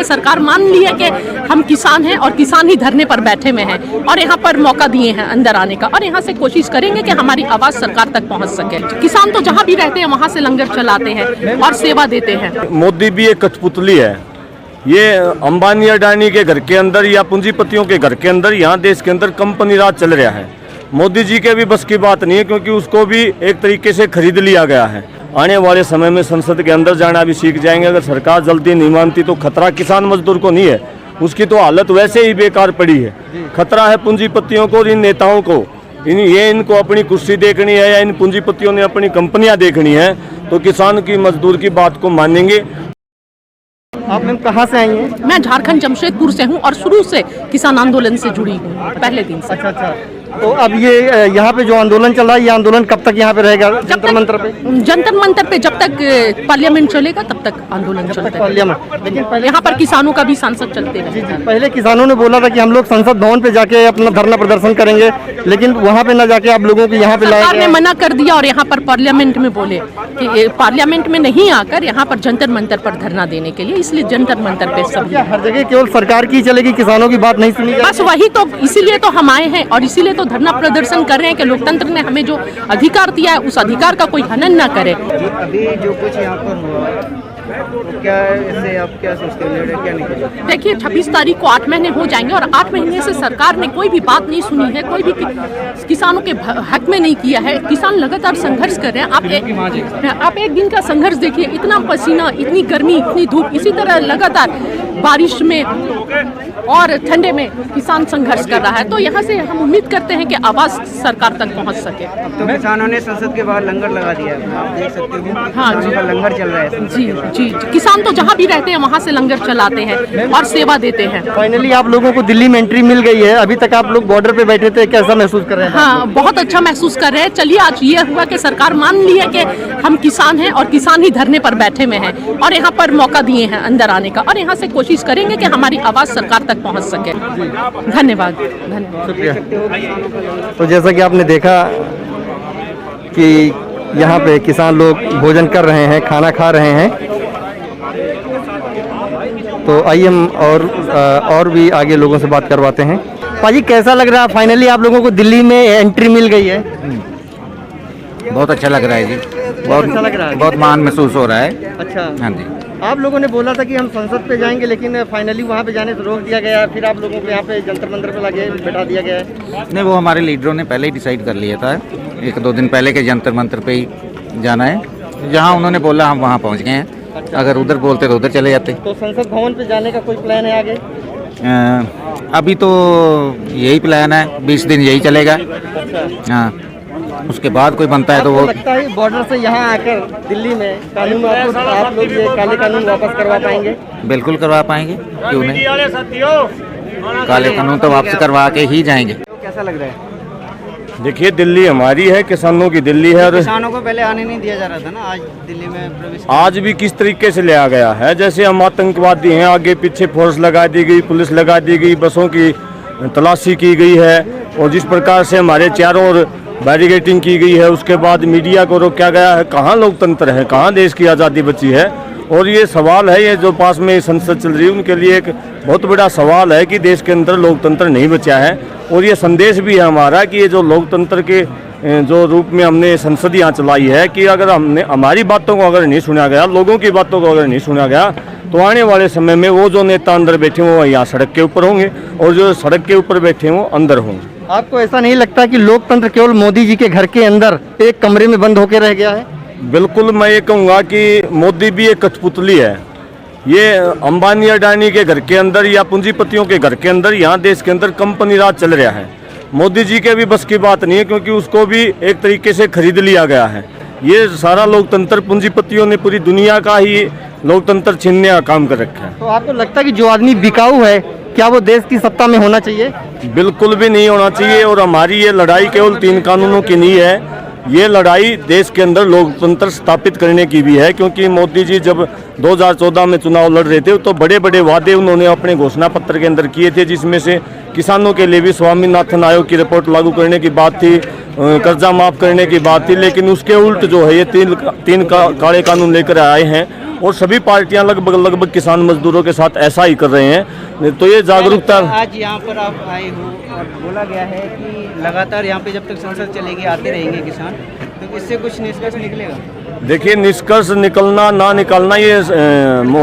कि सरकार मान ली है कि हम किसान हैं और किसान ही धरने पर बैठे हुए हैं और यहाँ पर मौका दिए हैं अंदर आने का, और यहाँ से कोशिश करेंगे कि हमारी आवाज़ सरकार तक पहुँच सके। किसान तो जहाँ भी रहते हैं वहाँ से लंगर चलाते हैं और सेवा देते हैं। मोदी भी एक कठपुतली है। ये अंबानी अडानी के घर के अंदर या पूंजीपतियों के घर के अंदर यहाँ देश के अंदर कंपनी राज चल रहा है। मोदी जी के भी बस की बात नहीं है, क्योंकि उसको भी एक तरीके से खरीद लिया गया है। आने वाले समय में संसद के अंदर जाना भी सीख जाएंगे। अगर सरकार जल्दी नहीं मानती तो खतरा किसान मजदूर को नहीं है, उसकी तो हालत वैसे ही बेकार पड़ी है। खतरा है पूंजीपतियों को और इन नेताओं को। इनको अपनी कुर्सी देखनी है या इन पूंजीपतियों ने अपनी कंपनियां देखनी है, तो किसान की मजदूर की बात को मानेंगे। आप मैम कहाँ से आई हैं? मैं झारखंड जमशेदपुर से हूँ और शुरू से किसान आंदोलन से जुड़ी हूँ, पहले दिन से। अच्छा। तो अब ये यहाँ पे जो आंदोलन चल रहा है, ये आंदोलन कब तक यहाँ पे रहेगा? जंतर मंतर पे? जंतर मंतर पे जब तक पार्लियामेंट चलेगा तब तक आंदोलन चलता है। पार्लियामेंट, लेकिन पहले यहाँ पर किसानों का भी सांसद चलते हैं। जी, पहले किसानों ने बोला था कि हम लोग संसद भवन पे जाके अपना धरना प्रदर्शन करेंगे, लेकिन वहाँ पे न जाके आप लोगों को यहाँ पे लाया सरकार ने मना कर दिया और यहाँ पर पार्लियामेंट में बोले कि पार्लियामेंट में नहीं आकर यहाँ पर जंतर मंतर पर धरना देने के लिए, इसलिए जंतर मंतर पे सब। हर जगह केवल सरकार की चलेगी, किसानों की बात नहीं सुनी? बस वही तो, इसीलिए तो हम आए हैं और इसीलिए तो धरना प्रदर्शन कर रहे हैं कि लोकतंत्र ने हमें जो अधिकार दिया है उस अधिकार का कोई हनन ना करे। अभी जो कुछ यहाँ पर हुआ तो क्या इससे आप क्या सोचते हैं, क्या नहीं? देखिए 26 तारीख को 8 महीने हो जाएंगे और 8 महीने से सरकार ने कोई भी बात नहीं सुनी है, कोई भी किसानों के हक में नहीं किया है। किसान लगातार संघर्ष कर रहे हैं। आप एक दिन का संघर्ष देखिए, इतना पसीना, इतनी गर्मी, इतनी धूप, इसी तरह लगातार बारिश में और ठंडे में किसान संघर्ष कर रहा है। तो यहाँ से हम उम्मीद करते हैं कि आवाज़ सरकार तक पहुँच सके। अब तो किसानों ने संसद के बाहर लंगर लगा दिया है, आप देख सकते हो। हाँ जी, लंगर चल रहा है। जी, किसान तो जहाँ भी रहते हैं वहाँ से लंगर चलाते हैं और सेवा देते हैं। फाइनली आप लोगों को दिल्ली में एंट्री मिल गई है। अभी तक आप लोग बॉर्डर पे बैठे थे, कैसा महसूस कर रहे हैं? हाँ, बहुत अच्छा महसूस कर रहे हैं। चलिए, आज ये हुआ कि सरकार मान ली है कि हम किसान हैं और किसान ही धरने पर बैठे हुए हैं और यहाँ पर मौका दिए हैं अंदर आने का, और यहाँ से कोशिश करेंगे कि हमारी आवाज़ सरकार तक पहुँच सके। धन्यवाद। शुक्रिया। तो जैसा कि आपने देखा कि यहाँ पे किसान लोग भोजन कर रहे हैं, खाना खा रहे हैं। तो आइए हम और भी आगे लोगों से बात करवाते हैं। पाजी, कैसा लग रहा है? फाइनली आप लोगों को दिल्ली में एंट्री मिल गई है। बहुत अच्छा लग रहा है जी, बहुत अच्छा लग रहा है, बहुत मान महसूस हो रहा है। अच्छा, हाँ जी। आप लोगों ने बोला था कि हम संसद पे जाएंगे, लेकिन फाइनली वहाँ पे जाने से रोक दिया गया। फिर आप लोगों को यहाँ पे जंतर मंतर पे लगे बैठा दिया गया है। नहीं, वो हमारे लीडरों ने पहले ही डिसाइड कर लिया था, 1-2 दिन पहले के जंतर मंतर पे ही जाना है। जहाँ उन्होंने बोला हम वहाँ पहुँच गए हैं। अच्छा। अगर उधर बोलते तो उधर चले जाते। तो संसद भवन पे जाने का कोई प्लान है आगे? अभी तो यही प्लान है, 20 दिन यही चलेगा। अच्छा। हाँ, उसके बाद कोई बनता है तो वो लगता है बॉर्डर से यहाँ आकर दिल्ली में कानून आप लोग ये काले कानून वापस करवा पाएंगे? बिल्कुल करवा पाएंगे, क्यों नहीं। काले कानून तो वापस करवा के ही जाएंगे। कैसा लग रहा है? देखिए, दिल्ली हमारी है, किसानों की दिल्ली है। और किसानों को पहले आने नहीं दिया जा रहा था ना, आज दिल्ली में प्रवेश आज भी किस तरीके से लिया गया है, जैसे हम आतंकवादी हैं, आगे पीछे फोर्स लगा दी गई, पुलिस लगा दी गई, बसों की तलाशी की गई है, और जिस प्रकार से हमारे चारों ओर बैरिकेडिंग की गई है, उसके बाद मीडिया को रोका गया है। कहाँ लोकतंत्र है, कहाँ देश की आज़ादी बची है? और ये सवाल है, ये जो पास में संसद चल रही है उनके लिए एक बहुत बड़ा सवाल है कि देश के अंदर लोकतंत्र नहीं बचा है। और ये संदेश भी है हमारा कि ये जो लोकतंत्र के जो रूप में हमने संसद यहाँ चलाई है, कि अगर हमने हमारी बातों को अगर नहीं सुना गया, लोगों की बातों को अगर नहीं सुना गया, तो आने वाले समय में वो जो नेता अंदर बैठे वो यहाँ सड़क के ऊपर होंगे और जो सड़क के ऊपर बैठे वो अंदर होंगे। आपको ऐसा नहीं लगता कि लोकतंत्र केवल मोदी जी के घर के अंदर एक कमरे में बंद होकर रह गया है? बिल्कुल, मैं ये कहूँगा कि मोदी भी एक कठपुतली है। ये अंबानी अडानी के घर के अंदर या पूंजीपतियों के घर के अंदर यहाँ देश के अंदर कंपनी राज चल रहा है। मोदी जी के भी बस की बात नहीं है, क्योंकि उसको भी एक तरीके से खरीद लिया गया है। ये सारा लोकतंत्र पूंजीपतियों ने पूरी दुनिया का ही लोकतंत्र छीनने का काम कर रखा है। तो आपको लगता है कि जो आदमी बिकाऊ है, क्या वो देश की सत्ता में होना चाहिए? बिल्कुल भी नहीं होना चाहिए। और हमारी ये लड़ाई केवल 3 कानूनों की नहीं है, ये लड़ाई देश के अंदर लोकतंत्र स्थापित करने की भी है। क्योंकि मोदी जी जब 2014 में चुनाव लड़ रहे थे तो बड़े बड़े वादे उन्होंने अपने घोषणा पत्र के अंदर किए थे, जिसमें से किसानों के लिए भी स्वामीनाथन आयोग की रिपोर्ट लागू करने की बात थी, कर्जा माफ करने की बात थी। लेकिन उसके उल्ट जो है ये तीन काले कानून लेकर आए हैं और सभी पार्टियां लगभग किसान मजदूरों के साथ ऐसा ही कर रहे हैं। तो ये जागरूकता आज यहाँ पर आप आए हो और बोला गया है कि लगातार यहाँ पे जब तक संसद चलेगी आते रहेंगे किसान, तो इससे कुछ निष्कर्ष निकलेगा? देखिए, निष्कर्ष निकलना ना निकलना ये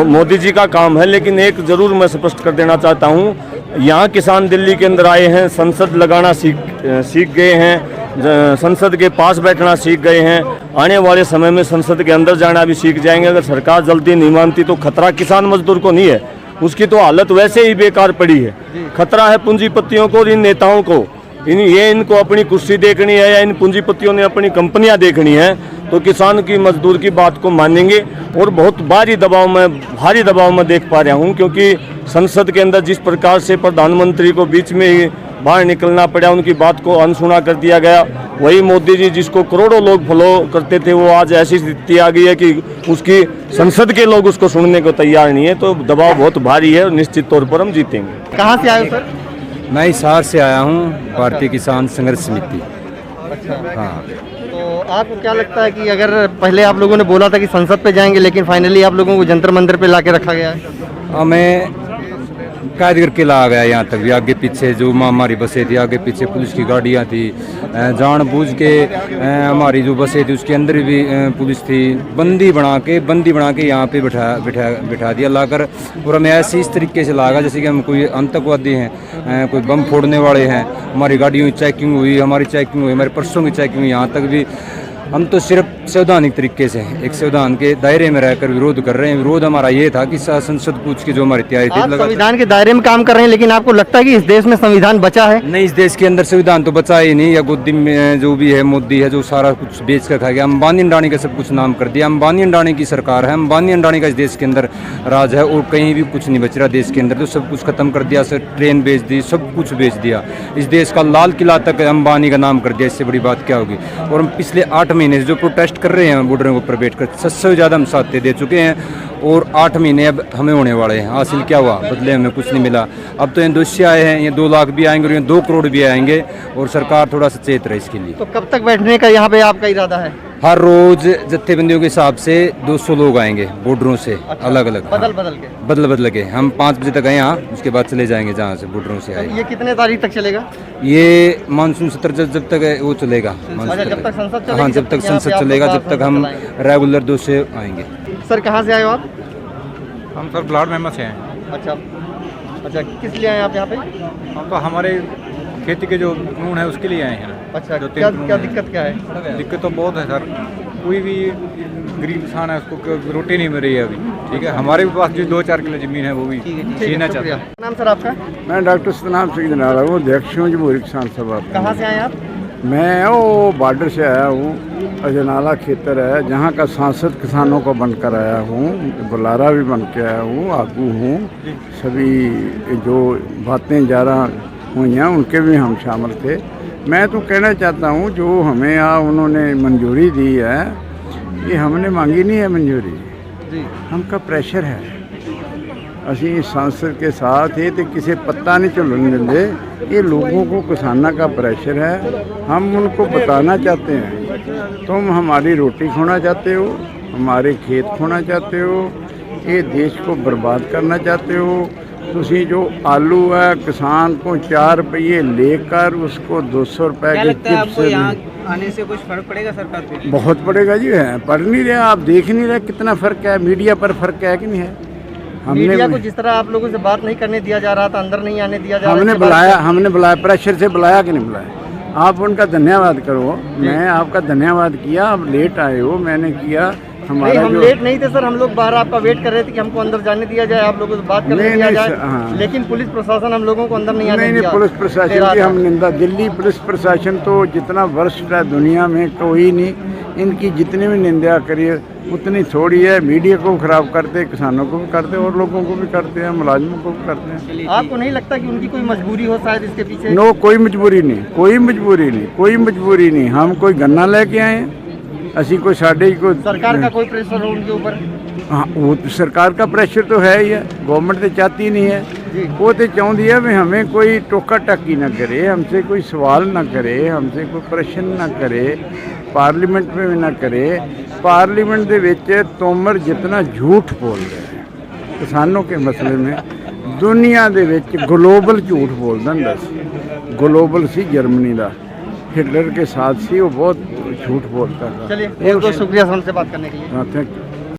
मोदी जी का काम है, लेकिन एक जरूर मैं स्पष्ट कर देना चाहता हूँ, यहाँ किसान दिल्ली के अंदर आए हैं, संसद लगाना सीख गए हैं, संसद के पास बैठना सीख गए हैं, आने वाले समय में संसद के अंदर जाना भी सीख जाएंगे। अगर सरकार जल्दी नहीं मानती तो खतरा किसान मजदूर को नहीं है, उसकी तो हालत वैसे ही बेकार पड़ी है। खतरा है पूंजीपतियों को और इन नेताओं को। इनको अपनी कुर्सी देखनी है या इन पूंजीपतियों ने अपनी कंपनियां देखनी है, तो किसान की मजदूर की बात को मानेंगे। और बहुत भारी दबाव में देख पा रहा हूं, क्योंकि संसद के अंदर जिस प्रकार से प्रधानमंत्री को बीच में ही बाहर निकलना पड़ा, उनकी बात को अनसुना कर दिया गया। वही मोदी जी जिसको करोड़ों लोग फॉलो करते थे, वो आज ऐसी स्थिति आ गई है कि उसकी संसद के लोग उसको सुनने को तैयार नहीं है। तो दबाव बहुत भारी है और निश्चित तौर पर हम जीतेंगे। कहाँ से आए हो सर? मैं हिसार से आया हूँ, भारतीय किसान संघर्ष समिति। हाँ, तो आपको क्या लगता है कि अगर पहले आप लोगों ने बोला था कि संसद पे जाएंगे, लेकिन फाइनली आप लोगों को जंतर मंदिर पे लाके रखा गया है? मैं कैद करके ला गया यहाँ तक भी। आगे पीछे जो हमारी बसें थी, आगे पीछे पुलिस की गाड़ियाँ थी, जानबूझ के हमारी जो बसें थी उसके अंदर भी पुलिस थी। बंदी बना के यहाँ पे बिठा दिया लाकर, और हमें ऐसे इस तरीके से लागा जैसे कि हम कोई आतंकवादी हैं, कोई बम फोड़ने वाले हैं। हमारी गाड़ियों की चेकिंग हुई, हमारे पर्सों की चेकिंग हुई। यहाँ तक भी हम तो सिर्फ संवैधानिक तरीके से एक संविधान के दायरे में रहकर विरोध कर रहे हैं। विरोध हमारा ये था कि संसद पूछ की जो हमारी तैयारी थी, संविधान के दायरे में काम कर रहे हैं, लेकिन आपको लगता है कि इस देश में संविधान बचा है? नहीं, इस देश के अंदर संविधान तो बचा ही नहीं। या गोदी में जो भी है मोदी है, जो सारा कुछ बेच कर खा गया। अंबानी अंडानी का सब कुछ नाम कर दिया। अंबानी अंडानी की सरकार है, अंबानी अंडानी का इस देश के अंदर राज है, और कहीं भी कुछ नहीं बच रहा देश के अंदर। तो सब कुछ खत्म कर दिया, सर ट्रेन बेच दी, सब कुछ बेच दिया। इस देश का लाल किला तक अंबानी का नाम कर दिया। इससे बड़ी बात क्या होगी? और हम पिछले 8 महीने से जो प्रोटेस्ट कर रहे हैं बॉर्डर के ऊपर बैठकर, 700 से ज़्यादा हम साथी दे चुके हैं, और 8 महीने अब हमें होने वाले हैं। हासिल क्या हुआ? बदले हमें कुछ नहीं मिला। अब तो इंडोनेशिया आए हैं, ये 2 लाख भी आएंगे और ये 2 करोड़ भी आएंगे, और सरकार थोड़ा सचेत रहे इसके लिए। तो कब तक बैठने का यहाँ पे आपका इरादा है? हर रोज जत्थेबंदियों के हिसाब से 200 लोग आएंगे बॉर्डरों से। अच्छा, अलग अलग बदल के हम 5 बजे तक आए यहाँ, उसके बाद चले जाएंगे जहाँ से बॉर्डरों से आए। ये कितने तारीख तक चलेगा? ये मानसून सत्र जब तक वो चलेगा। जब तक संसद चलेगी? हाँ, जब तक संसद चलेगा, जब तक हम रेगुलर 2 से आएंगे। सर कहाँ से आए हो आप? हम सर ब्लाड मेहमा से हैं। अच्छा, किस लिए आए आप यहाँ पे? हम तो हमारे खेती के जो कानून है उसके लिए आए हैं। अच्छा, क्या दिक्कत क्या है? दिक्कत तो बहुत है सर। कोई भी गरीब इंसान है उसको रोटी नहीं मिल रही है अभी। ठीक है, हमारे भी पास जो 2-4 किलो ज़मीन है वो भी छीनना चाहते हैं। नाम सर आपका? मैं डॉक्टर सतनाम सिंह जनाला हूँ, अध्यक्ष हूँ जमहूरी किसान सभा। कहाँ से आए आप? मैं वो बॉर्डर से आया हूँ, अजनाला क्षेत्र है जहाँ का सांसद किसानों को बनकर आया हूँ, बुलारा भी बन के आया हूँ, आगू हूँ। सभी जो बातें ज़्यादा हुई हैं उनके भी हम शामिल थे। मैं तो कहना चाहता हूँ जो हमें उन्होंने मंजूरी दी है, ये हमने मांगी नहीं है मंजूरी, हमका प्रेशर है। असी सांसद के साथ ही तो किसी पत्ता नहीं झुलन देंगे। ये लोगों को किसाना का प्रेशर है। हम उनको बताना चाहते हैं, तुम हमारी रोटी खोना चाहते हो, हमारे खेत खोना चाहते हो, ये देश को बर्बाद करना चाहते हो। तुसी जो आलू है किसान को 4 रुपये लेकर उसको 200 रुपये के चिप्स से आने से कुछ फर्क पड़ेगा सरकार पे? बहुत पड़ेगा जी। है पढ़ नहीं रहे, आप देख नहीं रहे कितना फ़र्क है। मीडिया पर फ़र्क है कि नहीं है? मीडिया को जिस तरह आप लोगों से बात नहीं करने दिया जा रहा था, अंदर नहीं आने दिया जा रहा था, हमने बुलाया प्रेशर से बुलाया कि नहीं बुलाया? आप उनका धन्यवाद करो। मैं आपका धन्यवाद किया, आप लेट आए हो, मैंने किया। हम लेट नहीं थे सर, हम लोग बाहर आपका वेट कर रहे थे कि हमको अंदर जाने दिया जाए, आप लोगों से बात करने दिया जाए। हाँ। लेकिन पुलिस प्रशासन हम लोगों को अंदर नहीं आने दिया। पुलिस प्रशासन की हम निंदा, दिल्ली पुलिस प्रशासन तो जितना वर्स्ट है दुनिया में कोई नहीं। इनकी जितनी भी निंदा करिए उतनी थोड़ी है। मीडिया को खराब करते, किसानों को भी करते और लोगों को भी करते हैं, मुलाजिमों को भी करते हैं। आपको नहीं लगता कि उनकी कोई मजबूरी हो शायद इसके पीछे? नो, कोई मजबूरी नहीं। हम कोई गन्ना लेके आए हैं, असी कोई साढ़े को सरकार का कोई प्रेशर हो उनके ऊपर? हाँ, वो तो सरकार का प्रेशर तो है ही है। गवर्नमेंट तो चाहती नहीं है, वो तो चाहती है भी हमें कोई टोका टाकी ना करे, हमसे कोई सवाल ना करे, हमसे कोई प्रश्न ना करे, पार्लियामेंट में भी ना करे। पार्लियामेंट ਦੇ ਵਿੱਚ तोमर जितना झूठ बोल रहे हैं किसानों के मसले में, दुनिया ਦੇ ਵਿੱਚ ग्लोबल झूठ बोलता ਹੁੰਦਾ ਸੀ। ग्लोबल सी जर्मनी का, हिटलर के साथ सी, वो बहुत झूठ बोलता था। चलिए बहुत बहुत शुक्रिया हमसे बात करने के लिए। हाँ, थैंक यू।